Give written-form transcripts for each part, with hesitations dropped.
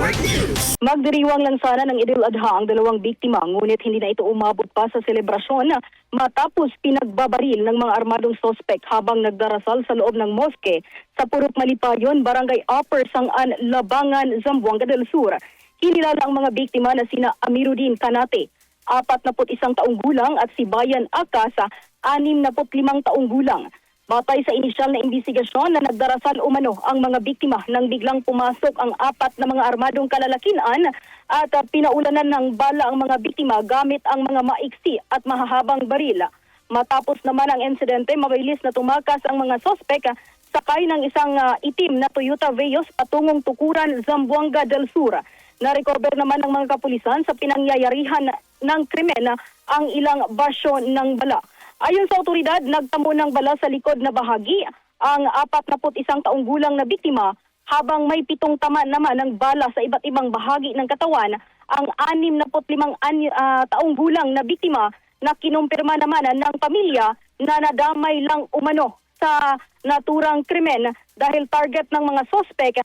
Network News. Magdiriwang lang sana ng Idul Adha ang dalawang biktima, ngunit hindi na ito umabot pa sa selebrasyon matapos pinagbabaril ng mga armadong sospek habang nagdarasal sa loob ng moske sa Purok Malipayon, Barangay Upper Sangan, Labangan, Zamboanga del Sur. Kinilala ang mga biktima na sina Amiruddin Kanate, 41 taong gulang, at si Bayan Akasa, 65 taong gulang. Batay sa inisyal na imbestigasyon na nagdarasal umano ang mga biktima nang biglang pumasok ang 4 na mga armadong kalalakian at pinaulanan ng bala ang mga biktima gamit ang mga maiksi at mahahabang baril. Matapos naman ang insidente, mabilis na tumakas ang mga sospek sakay ng isang itim na Toyota Vios patungong Tukuran, Zamboanga del Sur. Na-recover naman ng mga kapulisan sa pinangyayarihan ng krimen ang ilang basyo ng bala. Ayon sa otoridad, nagtamo ng bala sa likod na bahagi ang 41 taong gulang na biktima, habang may 7 tama naman ng bala sa iba't ibang bahagi ng katawan ang 65 taong gulang na biktima, na kinumpirma naman ng pamilya na nadamay lang umano sa naturang krimen dahil target ng mga sospek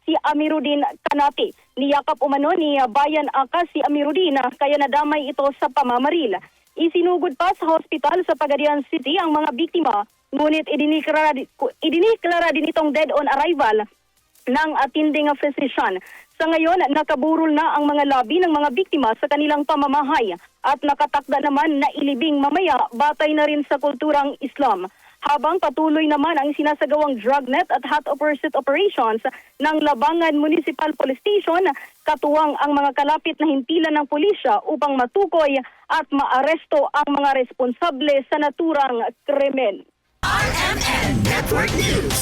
si Amiruddin Kanate. Niyakap umano ni Bayan Akas si Amiruddin kaya nadamay ito sa pamamaril. Isinugod pa sa hospital sa Pagadian City ang mga biktima, ngunit idiniklara din itong dead on arrival ng attending physician. Sa ngayon, nakaburol na ang mga labi ng mga biktima sa kanilang pamamahay at nakatakda naman na ilibing mamaya batay na rin sa kulturang Islam. Habang patuloy naman ang sinasagawang dragnet at hot pursuit operations ng Labangan Municipal Police Station, katuwang ang mga kalapit na himpilan ng pulisya upang matukoy at maaresto ang mga responsable sa naturang krimen. RMN Network News.